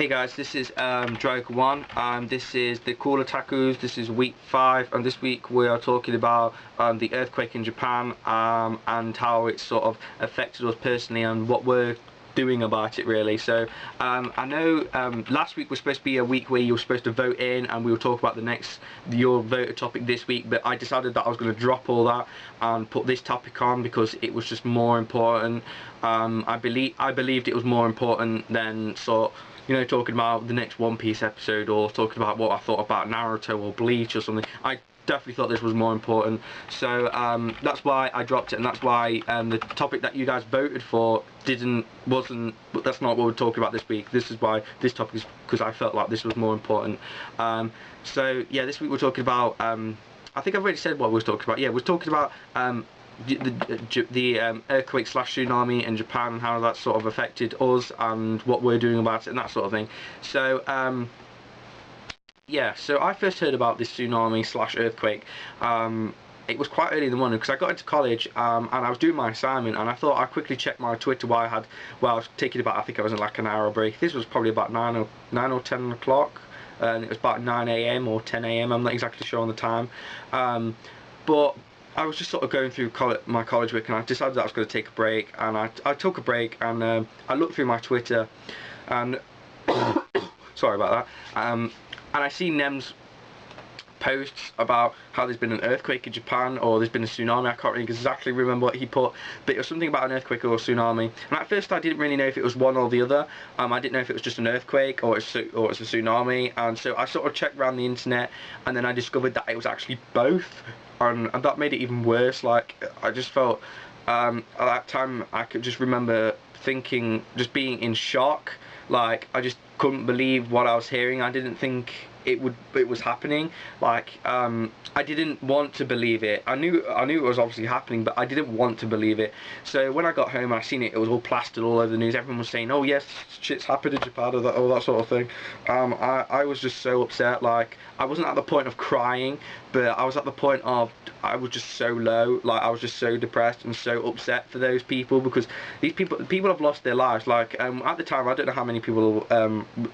Hey guys, this is dra0gon1. This is the Cool Otakus. This is week 5, and this week we are talking about the earthquake in Japan and how it sort of affected us personally and what we're doing about it really. So I know last week was supposed to be a week where you were supposed to vote in and we will talk about your voted topic this week, but I decided that I was going to drop all that and put this topic on because it was just more important. I believed it was more important than talking about the next One Piece episode or talking about what I thought about Naruto or Bleach or something. I definitely thought this was more important, so that's why I dropped it, and that's why the topic that you guys voted for that's not what we're talking about this week. This is why this topic is, because I felt like this was more important. So yeah, this week we're talking about I think I've already said what we were talking about. Yeah, we're talking about the earthquake / tsunami in Japan and how that sort of affected us and what we're doing about it and that sort of thing. So yeah, so I first heard about this tsunami / earthquake. It was quite early in the morning because I got into college and I was doing my assignment, and I thought I'd quickly check my Twitter while I was taking about, I think I was in like an hour break. This was probably about 9 or 10 o'clock, and it was about 9 AM or 10 AM, I'm not exactly sure on the time. But I was just sort of going through my college week, and I decided that I was going to take a break, and I took a break, and I looked through my Twitter, and sorry about that, and I see Nem's posts about how there's been an earthquake in Japan or there's been a tsunami. I can't really exactly remember what he put, but it was something about an earthquake or a tsunami. And at first I didn't really know if it was one or the other. I didn't know if it was just an earthquake or it's a tsunami, and so I sort of checked around the internet, and then I discovered that it was actually both, and that made it even worse. Like, I just felt at that time I could just remember thinking, just being in shock. Like, I just couldn't believe what I was hearing. I didn't think it was happening. Like, I didn't want to believe it. I knew it was obviously happening, but I didn't want to believe it. So when I got home and I seen it, it was all plastered all over the news. Everyone was saying, "Oh yes, shit's happened in Japan," or all that sort of thing. I was just so upset. Like, I wasn't at the point of crying, but I was at the point of, I was just so low. Like, I was just so depressed and so upset for those people, because these people have lost their lives. Like, at the time, I don't know how many people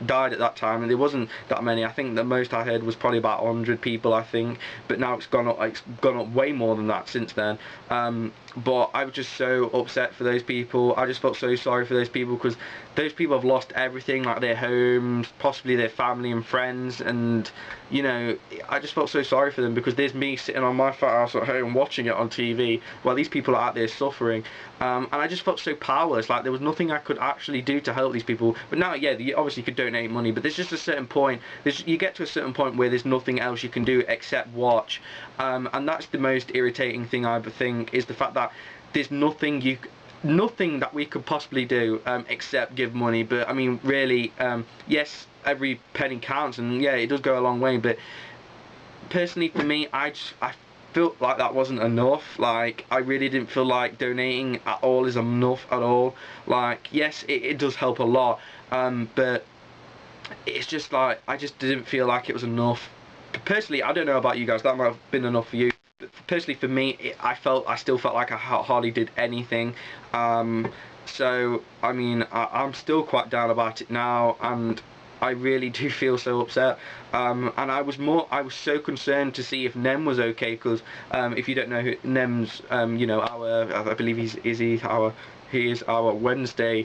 died at that time, and there wasn't that many. I think the most I heard was probably about 100 people, I think, but now it's gone up way more than that since then. But I was just so upset for those people. I just felt so sorry for those people, because those people have lost everything, like their homes, possibly their family and friends, and you know, I just felt so sorry for them, because there's me sitting on my fat ass at home watching it on TV while these people are out there suffering, and I just felt so powerless. Like, there was nothing I could actually do to help these people. But now, yeah, you obviously could donate money, but there's just a certain point, you get to a certain point where there's nothing else you can do except watch, and that's the most irritating thing, I think, is the fact that there's nothing that we could possibly do except give money. But I mean, really, yes, every penny counts, and yeah, it does go a long way, but personally for me, I felt like that wasn't enough. Like, I really didn't feel like donating at all is enough at all. Like, yes, it does help a lot, but it's just like, I just didn't feel like it was enough. Personally, I don't know about you guys, that might have been enough for you. But personally for me, I still felt like I hardly did anything. So I mean, I'm still quite down about it now, and I really do feel so upset. And I was so concerned to see if Nem was okay, because if you don't know who Nem's, you know, I believe he is our Wednesday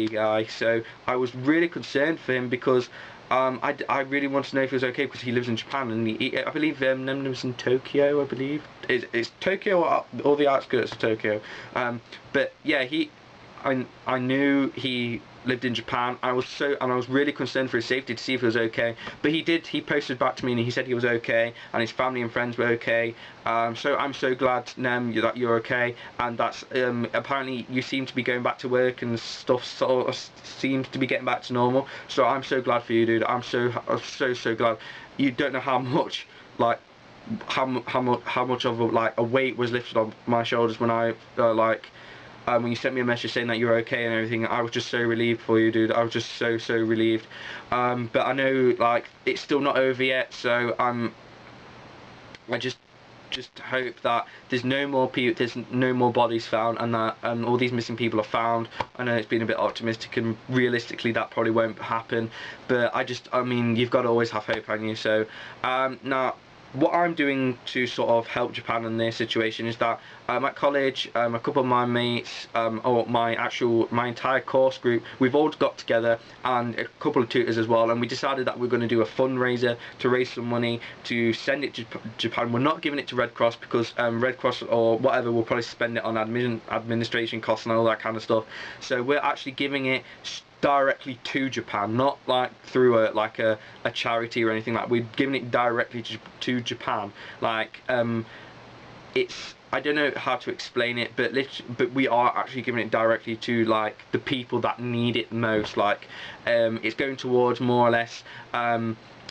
guy. So I was really concerned for him, because I really want to know if he was okay, because he lives in Japan, and I believe Nem lives in Tokyo. I believe it's Tokyo or the outskirts of Tokyo. But yeah, I knew he lived in Japan. I was really concerned for his safety to see if he was okay. But he posted back to me, and he said he was okay, and his family and friends were okay. So I'm so glad, Nem, that you're okay, and that's apparently you seem to be going back to work and stuff sort of seems to be getting back to normal. So I'm so glad for you, dude. I'm so glad. You don't know how much, like, how much of a weight was lifted on my shoulders when I when you sent me a message saying that you're okay and everything. I was just so relieved for you, dude. I was just so relieved. But I know, like, it's still not over yet, so just hope that there's no more bodies found, and that all these missing people are found. I know it's been a bit optimistic, and realistically that probably won't happen, but I mean, you've got to always have hope on you. So now, what I'm doing to sort of help Japan in their situation is that at college, a couple of my mates, or my entire course group, we've all got together, and a couple of tutors as well, and we decided that we're going to do a fundraiser to raise some money to send it to Japan. We're not giving it to Red Cross, because Red Cross or whatever will probably spend it on administration costs and all that kind of stuff. So we're actually giving it directly to Japan, not like through a charity or anything like that. We're giving it directly to Japan. Like it's, I don't know how to explain it, but we are actually giving it directly to like the people that need it most. Like it's going towards more or less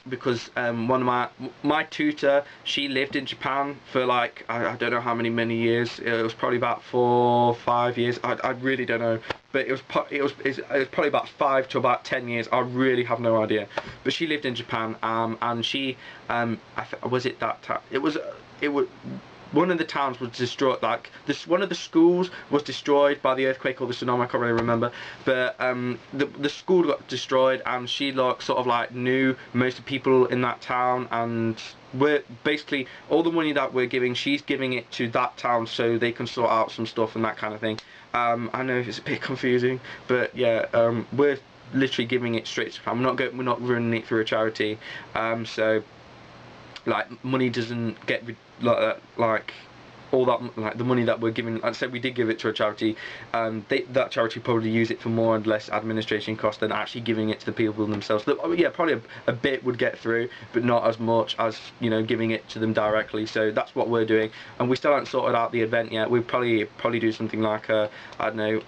because one of my tutor, she lived in Japan for like I don't know how many years. It was probably about 4 or 5 years. I really don't know, but it was probably about 5 to about 10 years. I really have no idea. But she lived in Japan, and she was it that time? It was one of the towns was destroyed. Like one of the schools was destroyed by the earthquake or the tsunami. I can't really remember. But the school got destroyed, and she like sort of like knew most of the people in that town, and we're basically all the money that we're giving, she's giving it to that town so they can sort out some stuff and that kind of thing. I know it's a bit confusing, but yeah, we're literally giving it straight to Japan. We're not running it through a charity. So like money doesn't get like all that, like the money that we're giving. Like I said, we did give it to a charity. That charity probably use it for more and less administration costs than actually giving it to the people themselves. Yeah, probably a bit would get through, but not as much as, you know, giving it to them directly. So that's what we're doing, and we still haven't sorted out the event yet. We'll probably do something like I don't know,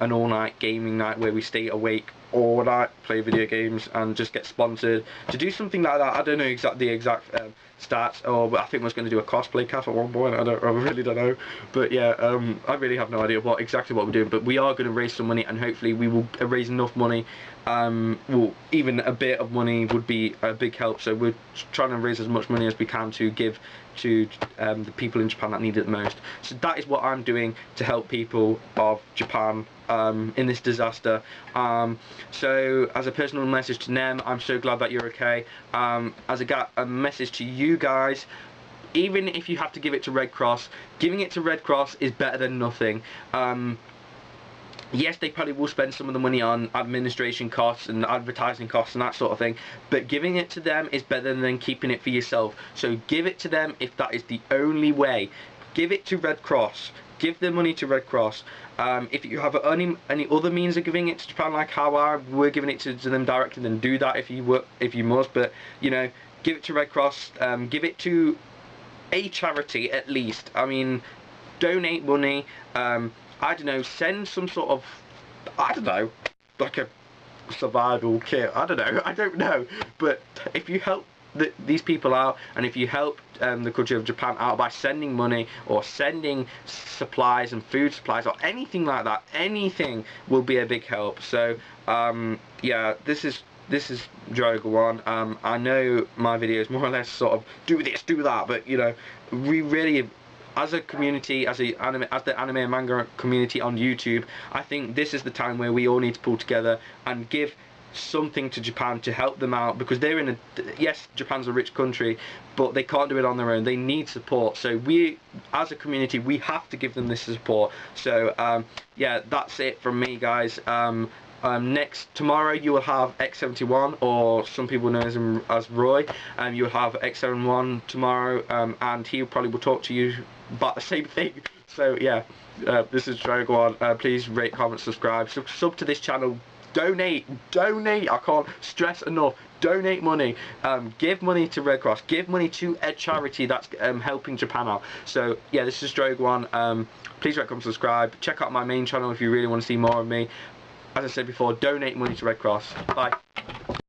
an all-night gaming night where we stay awake all night, play video games, and just get sponsored to do something like that. I don't know the exact stats, or I think we're going to do a cosplay cast at one point. I really don't know, but yeah, I really have no idea exactly what we're doing. But we are going to raise some money, and hopefully we will raise enough money. Well, even a bit of money would be a big help. So we're trying to raise as much money as we can to give to the people in Japan that need it the most. So that is what I'm doing to help people of Japan in this disaster. So as a personal message to Nem, I'm so glad that you're okay. As a message to you guys, even if you have to give it to Red Cross, giving it to Red Cross is better than nothing. Yes, they probably will spend some of the money on administration costs and advertising costs and that sort of thing, but giving it to them is better than keeping it for yourself. So give it to them if that is the only way. Give it to Red Cross. Give the money to Red Cross. If you have any other means of giving it to Japan, like how we're giving it to them directly, then do that if you must. But you know, give it to Red Cross. Give it to a charity at least. I mean, donate money. I don't know, send some sort of, I don't know, like a survival kit. I don't know. But if you help these people out, and if you help the country of Japan out by sending money or sending supplies and food supplies or anything like that, anything will be a big help. So yeah, this is dra0gon1. I know my videos more or less sort of do this, do that, but you know, we really, as a community, as the anime and manga community on YouTube, I think this is the time where we all need to pull together and give something to Japan to help them out, because they're in yes, Japan's a rich country, but they can't do it on their own. They need support. So we, as a community, we have to give them this support. So yeah, that's it from me, guys. Tomorrow you will have X71, or some people know him as Roy. You'll have X71 tomorrow, and he probably will talk to you about the same thing. So yeah, this is dra0gon1. Please rate, comment, subscribe, sub to this channel. Donate. I can't stress enough. Donate money. Give money to Red Cross. Give money to a charity that's helping Japan out. So yeah, this is dra0gon1. Please rate, comment, subscribe. Check out my main channel if you really want to see more of me. As I said before, donate money to Red Cross. Bye.